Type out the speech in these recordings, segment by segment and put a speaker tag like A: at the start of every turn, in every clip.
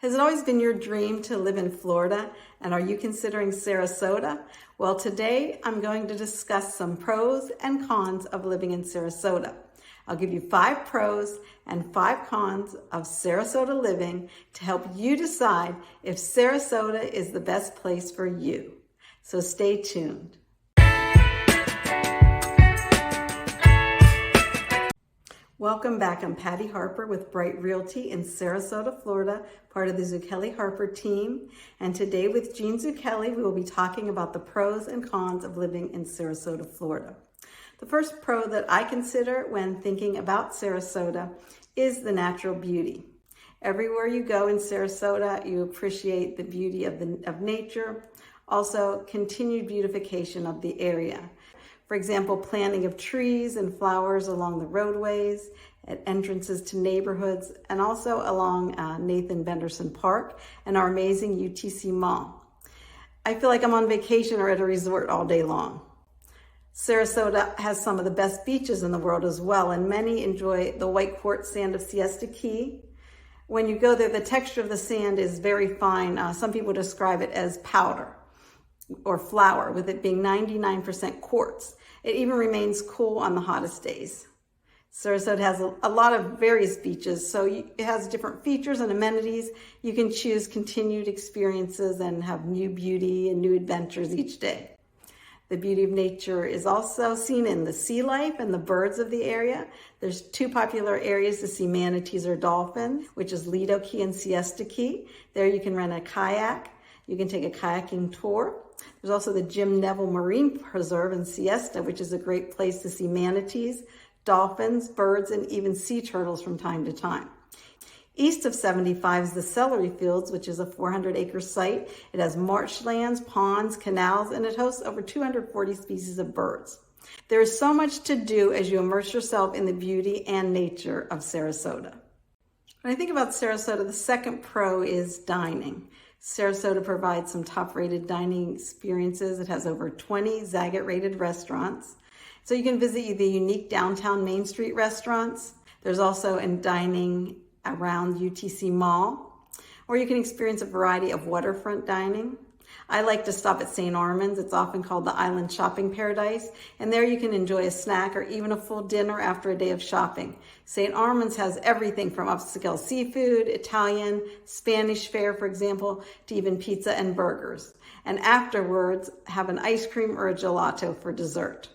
A: Has it always been your dream to live in Florida? And are you considering Sarasota? Well, today I'm going to discuss some pros and cons of living in Sarasota. I'll give you 5 pros and 5 cons of Sarasota living to help you decide if Sarasota is the best place for you. So stay tuned. Welcome back. I'm Patty Harper with Bright Realty in Sarasota, Florida, part of the Zucchelli Harper team. And today with Jean Zucchelli, we will be talking about the pros and cons of living in Sarasota, Florida. The first pro that I consider when thinking about Sarasota is the natural beauty. Everywhere you go in Sarasota, you appreciate the beauty of nature, also continued beautification of the area. For example, planting of trees and flowers along the roadways, at entrances to neighborhoods, and also along Nathan Benderson Park and our amazing UTC Mall. I feel like I'm on vacation or at a resort all day long. Sarasota has some of the best beaches in the world as well, and many enjoy the white quartz sand of Siesta Key. When you go there, the texture of the sand is very fine. Some people describe it as powder or flour, with it being 99% quartz. It even remains cool on the hottest days. Sarasota has a lot of various beaches, so it has different features and amenities. You can choose continued experiences and have new beauty and new adventures each day. The beauty of nature is also seen in the sea life and the birds of the area. There's 2 popular areas to see manatees or dolphins, which is Lido Key and Siesta Key. There you can rent a kayak. You can take a kayaking tour. There's also the Jim Neville Marine Preserve in Siesta, which is a great place to see manatees, dolphins, birds, and even sea turtles from time to time. East of 75 is the Celery Fields, which is a 400-acre site. It has marshlands, ponds, canals, and it hosts over 240 species of birds. There is so much to do as you immerse yourself in the beauty and nature of Sarasota. When I think about Sarasota, the second pro is dining. Sarasota provides some top-rated dining experiences. It has over 20 Zagat-rated restaurants. So you can visit the unique downtown Main Street restaurants. There's also dining around UTC Mall, or you can experience a variety of waterfront dining. I like to stop at St. Armand's. It's often called the Island Shopping Paradise, and there you can enjoy a snack or even a full dinner after a day of shopping. St. Armand's has everything from upscale seafood, Italian, Spanish fare, for example, to even pizza and burgers. And afterwards, have an ice cream or a gelato for dessert.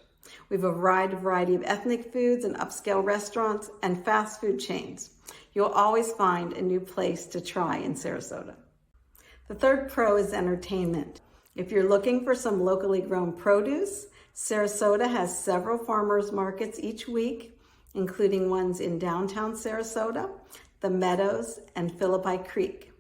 A: We have a variety of ethnic foods and upscale restaurants and fast food chains. You'll always find a new place to try in Sarasota. The third pro is entertainment. If you're looking for some locally grown produce, Sarasota has several farmers markets each week, including ones in downtown Sarasota, the Meadows, and Philippi Creek.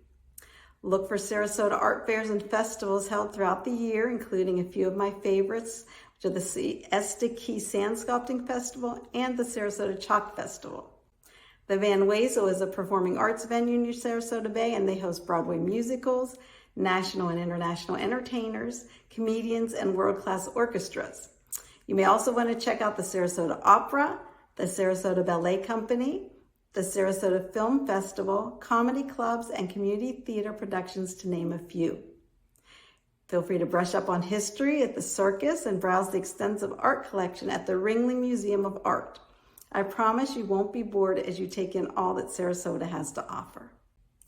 A: Look for Sarasota art fairs and festivals held throughout the year, including a few of my favorites, which are the Siesta Key Sand Sculpting Festival and the Sarasota Chalk Festival. The Van Wezel is a performing arts venue near Sarasota Bay, and they host Broadway musicals, national and international entertainers, comedians, and world-class orchestras. You may also want to check out the Sarasota Opera, the Sarasota Ballet Company, the Sarasota Film Festival, comedy clubs, and community theater productions, to name a few. Feel free to brush up on history at the circus and browse the extensive art collection at the Ringling Museum of Art. I promise you won't be bored as you take in all that Sarasota has to offer.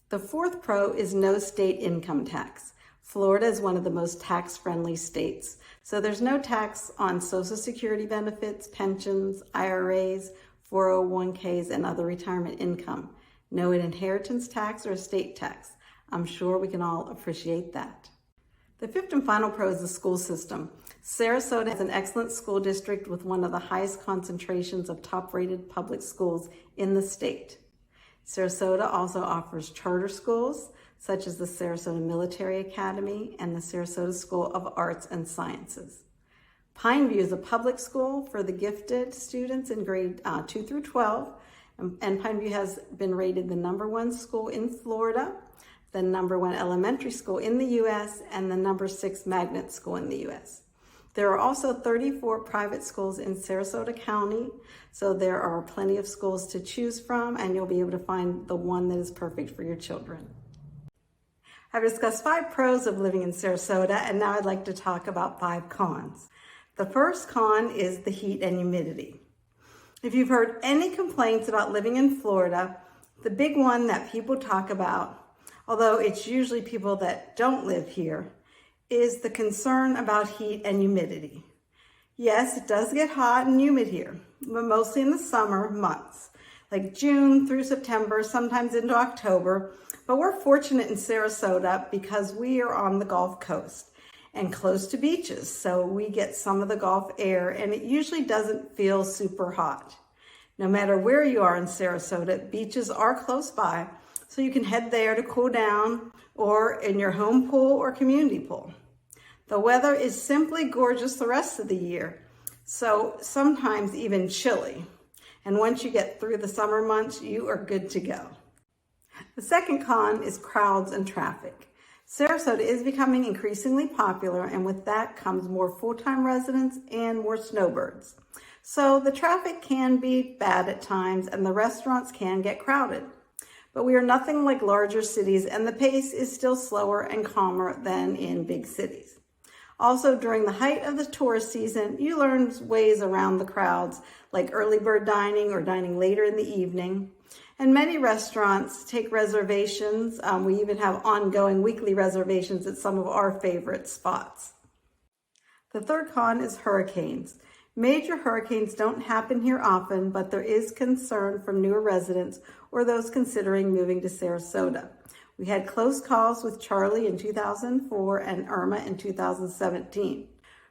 A: The fourth pro is no state income tax. Florida is one of the most tax-friendly states, so there's no tax on Social Security benefits, pensions, IRAs, 401ks, and other retirement income. No inheritance tax or estate tax. I'm sure we can all appreciate that. The fifth and final pro is the school system. Sarasota has an excellent school district with one of the highest concentrations of top-rated public schools in the state. Sarasota also offers charter schools, such as the Sarasota Military Academy and the Sarasota School of Arts and Sciences. Pineview is a public school for the gifted students in grade 2 through 12, and Pineview has been rated the #1 school in Florida, the #1 elementary school in the U.S., and the #6 magnet school in the U.S. There are also 34 private schools in Sarasota County, so there are plenty of schools to choose from, and you'll be able to find the one that is perfect for your children. I've discussed 5 pros of living in Sarasota, and now I'd like to talk about 5 cons. The first con is the heat and humidity. If you've heard any complaints about living in Florida, the big one that people talk about, although it's usually people that don't live here, is the concern about heat and humidity. Yes, it does get hot and humid here, but mostly in the summer months, like June through September, sometimes into October. But we're fortunate in Sarasota because we are on the Gulf Coast and close to beaches, so we get some of the Gulf air, and it usually doesn't feel super hot. No matter where you are in Sarasota, beaches are close by, so you can head there to cool down, or in your home pool or community pool. The weather is simply gorgeous the rest of the year, so sometimes even chilly. And once you get through the summer months, you are good to go. The second con is crowds and traffic. Sarasota is becoming increasingly popular, and with that comes more full-time residents and more snowbirds. So the traffic can be bad at times, and the restaurants can get crowded. But we are nothing like larger cities, and the pace is still slower and calmer than in big cities. Also, during the height of the tourist season, you learn ways around the crowds, like early bird dining or dining later in the evening. And many restaurants take reservations. We even have ongoing weekly reservations at some of our favorite spots. The third con is hurricanes. Major hurricanes don't happen here often, but there is concern from newer residents or those considering moving to Sarasota. We had close calls with Charlie in 2004 and Irma in 2017.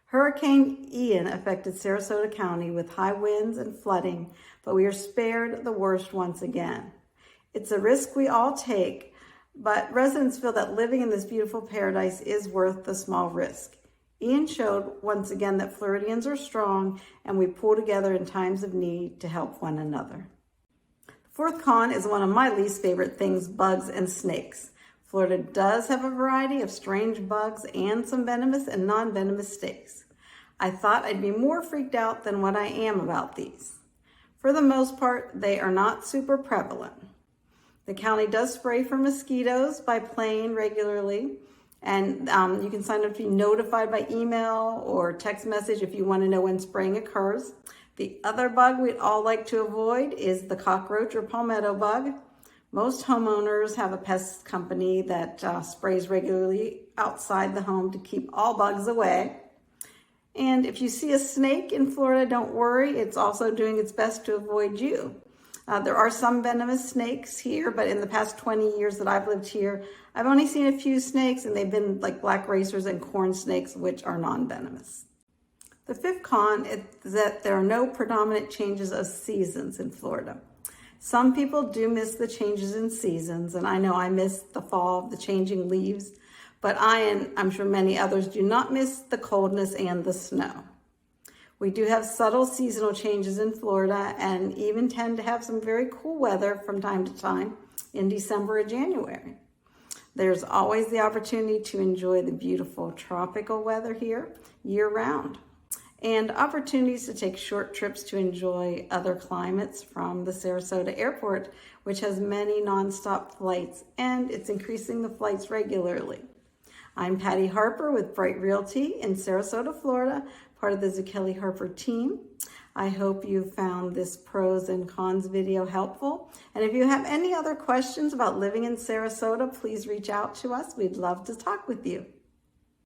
A: Hurricane Ian affected Sarasota County with high winds and flooding, but we are spared the worst once again. It's a risk we all take, but residents feel that living in this beautiful paradise is worth the small risk. Ian showed once again that Floridians are strong, and we pull together in times of need to help one another. The fourth con is one of my least favorite things, bugs and snakes. Florida does have a variety of strange bugs and some venomous and non-venomous snakes. I thought I'd be more freaked out than what I am about these. For the most part, they are not super prevalent. The county does spray for mosquitoes by plane regularly, and you can sign up to be notified by email or text message if you want to know when spraying occurs. The other bug we'd all like to avoid is the cockroach or palmetto bug. Most homeowners have a pest company that sprays regularly outside the home to keep all bugs away. And if you see a snake in Florida, don't worry, it's also doing its best to avoid you. There are some venomous snakes here, but in the past 20 years that I've lived here, I've only seen a few snakes, and they've been like black racers and corn snakes, which are non-venomous. The fifth con is that there are no predominant changes of seasons in Florida. Some people do miss the changes in seasons, and I know I miss the fall, the changing leaves, but I, and I'm sure many others, do not miss the coldness and the snow. We do have subtle seasonal changes in Florida and even tend to have some very cool weather from time to time in December or January. There's always the opportunity to enjoy the beautiful tropical weather here year-round, and opportunities to take short trips to enjoy other climates from the Sarasota airport, which has many nonstop flights, and it's increasing the flights regularly. I'm Patty Harper with Bright Realty in Sarasota, Florida, part of the Zuchelli Harper team. I hope you found this pros and cons video helpful. And if you have any other questions about living in Sarasota, please reach out to us. We'd love to talk with you.